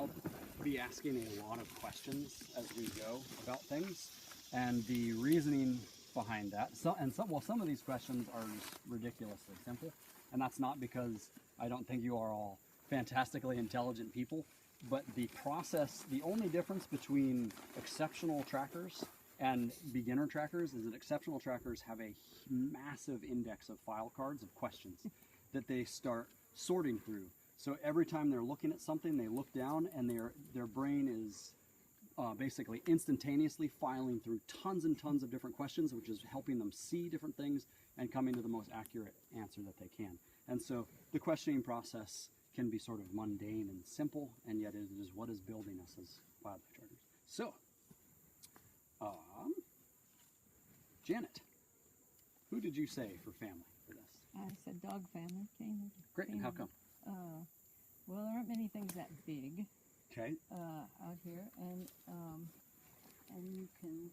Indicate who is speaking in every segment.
Speaker 1: I'll be asking a lot of questions as we go about things, and the reasoning behind that. Some of these questions are just ridiculously simple, and that's not because I don't think you are all fantastically intelligent people, but the process, the only difference between exceptional trackers and beginner trackers is that exceptional trackers have a massive index of file cards of questions that they start sorting through. So every time they're looking at something, they look down and their brain is basically instantaneously filing through tons and tons of different questions, which is helping them see different things and coming to the most accurate answer that they can. And so the questioning process can be sort of mundane and simple, and yet it is what is building us as wildlife trackers. So, Janet, who did you say for family for this?
Speaker 2: I said dog family.
Speaker 1: Great, and how come?
Speaker 2: Well, there aren't many things that big
Speaker 1: Okay.
Speaker 2: out here, and you can,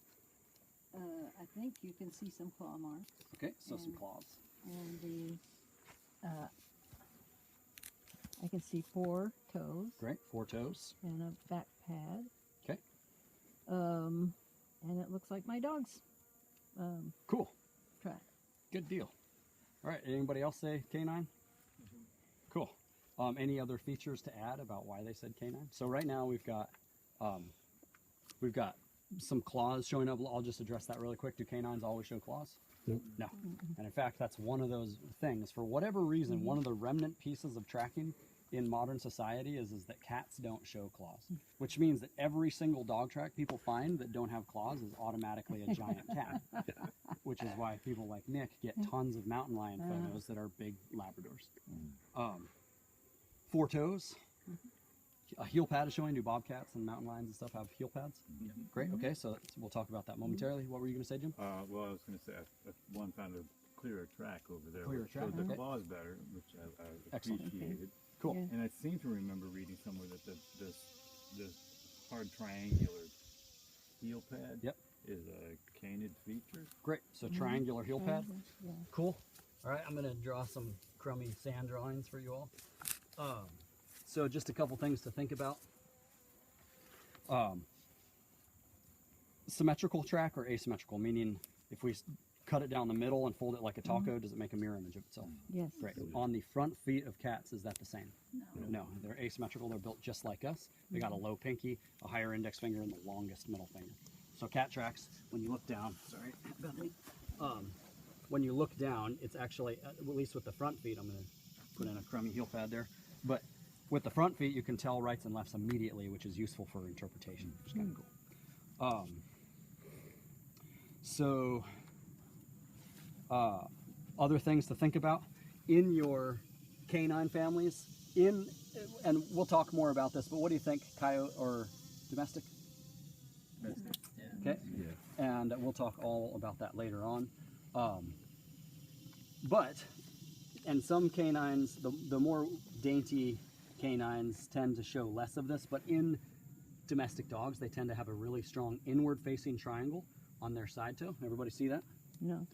Speaker 2: I think you can see some claw marks.
Speaker 1: Okay, so some claws.
Speaker 2: And I can see 4 toes.
Speaker 1: Great, 4 toes.
Speaker 2: And a back pad.
Speaker 1: Okay.
Speaker 2: And it looks like my dog's
Speaker 1: Cool.
Speaker 2: track.
Speaker 1: Good deal. All right, anybody else say canine? Mm-hmm. Cool. Any other features to add about why they said canine? So right now we've got some claws showing up. I'll just address that really quick. Do canines always show claws?
Speaker 3: Nope.
Speaker 1: No. And in fact, that's one of those things. For whatever reason, one of the remnant pieces of tracking in modern society is that cats don't show claws, which means that every single dog track people find that don't have claws is automatically a giant cat, which is why people like Nick get tons of mountain lion photos that are big Labradors. 4 toes. A heel pad is showing. Do bobcats and mountain lions and stuff have heel pads? Great. Okay, so we'll talk about that momentarily. What were you going to say, Jim?
Speaker 3: Well, I was going to say one found a clearer track over there.
Speaker 1: Clearer
Speaker 3: which
Speaker 1: track,
Speaker 3: showed the
Speaker 1: okay.
Speaker 3: claws better, which I
Speaker 1: Excellent.
Speaker 3: appreciated.
Speaker 1: Cool.
Speaker 2: Yeah.
Speaker 3: And I seem to remember reading somewhere that this hard triangular heel pad
Speaker 1: Yep.
Speaker 3: is a canid feature.
Speaker 1: Great. So triangular heel pad.
Speaker 2: Yeah.
Speaker 1: Cool. All right, I'm going to draw some crummy sand drawings for you all. So just a couple things to think about. Symmetrical track or asymmetrical, meaning if we cut it down the middle and fold it like a taco, does it make a mirror image of itself?
Speaker 2: Yes.
Speaker 1: Great. On the front feet of cats, is that the same?
Speaker 2: No.
Speaker 1: No, they're asymmetrical. They're built just like us. They got a low pinky, a higher index finger, and the longest middle finger. So cat tracks, when you look down, sorry, Bethany, when you look down, it's actually, at least with the front feet, I'm going to put in a crummy heel pad there, but with the front feet, you can tell rights and lefts immediately, which is useful for interpretation, which is kind of cool. Other things to think about in your canine families, and we'll talk more about this, but what do you think, coyote or domestic? Okay, yeah. And we'll talk all about that later on. And some canines, the more dainty canines tend to show less of this, but in domestic dogs, they tend to have a really strong inward-facing triangle on their side toe. Everybody see that?
Speaker 2: No.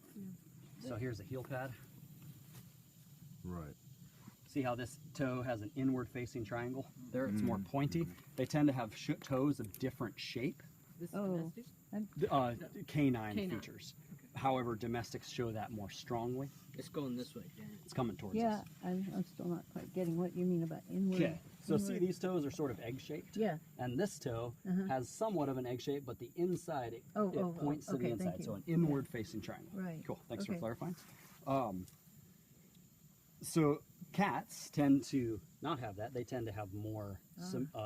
Speaker 1: So here's a heel pad.
Speaker 3: Right.
Speaker 1: See how this toe has an inward-facing triangle? There, it's more pointy. They tend to have toes of different shape.
Speaker 4: This is
Speaker 2: Oh.
Speaker 4: domestic?
Speaker 1: Canine features. However, domestics show that more strongly.
Speaker 4: It's going this way, Danny.
Speaker 1: It's coming towards
Speaker 2: Yeah,
Speaker 1: us.
Speaker 2: I'm still not quite getting what you mean about inward.
Speaker 1: Okay, so see
Speaker 2: inward.
Speaker 1: these toes are sort of egg-shaped?
Speaker 2: Yeah.
Speaker 1: And this toe has somewhat of an egg shape, but the inside, it points to the
Speaker 2: okay,
Speaker 1: inside.
Speaker 2: thank you.
Speaker 1: So an inward-facing triangle.
Speaker 2: Right.
Speaker 1: Cool, thanks for
Speaker 2: Okay.
Speaker 1: clarifying. So cats tend to not have that. They tend to have more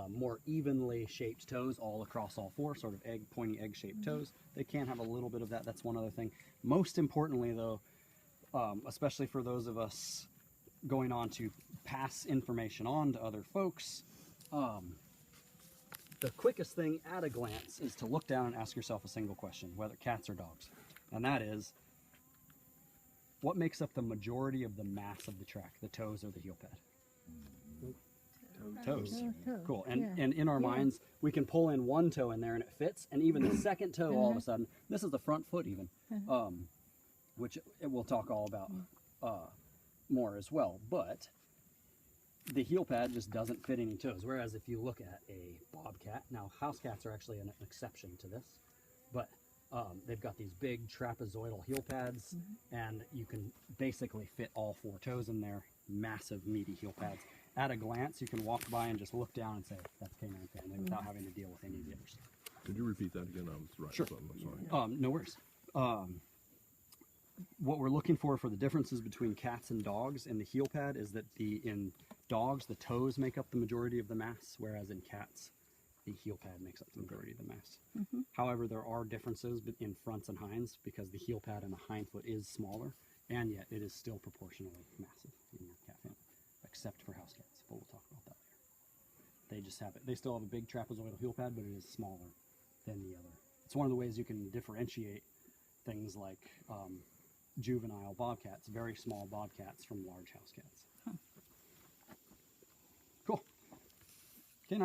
Speaker 1: more evenly shaped toes all across all 4, sort of pointy egg-shaped toes. They can have a little bit of that. That's one other thing. Most importantly, though, especially for those of us going on to pass information on to other folks, the quickest thing at a glance is to look down and ask yourself a single question, whether cats or dogs. And that is, what makes up the majority of the mass of the track, the toes or the heel pad? Toes.
Speaker 2: Toe.
Speaker 1: Cool. And
Speaker 2: Yeah.
Speaker 1: and in our minds, we can pull in one toe in there and it fits, and even the second toe all of a sudden, this is the front foot even, which we'll talk all about more as well. But the heel pad just doesn't fit any toes. Whereas if you look at a bobcat, now house cats are actually an exception to this, but they've got these big trapezoidal heel pads, and you can basically fit all 4 toes in there. Massive, meaty heel pads. At a glance, you can walk by and just look down and say, that's canine family, without having to deal with any of the other stuff.
Speaker 5: Could you repeat that again? I was writing
Speaker 1: Sure.
Speaker 5: something. I'm sorry.
Speaker 1: No worries. What we're looking for the differences between cats and dogs in the heel pad is that in dogs, the toes make up the majority of the mass, whereas in cats, the heel pad makes up the majority of the mass. However, there are differences in fronts and hinds because the heel pad and the hind foot is smaller, and yet it is still proportionally massive in your cat family, except for house cats, but we'll talk about that later. They just have it. They still have a big trapezoidal heel pad, but it is smaller than the other. It's one of the ways you can differentiate things like juvenile bobcats, very small bobcats, from large house cats.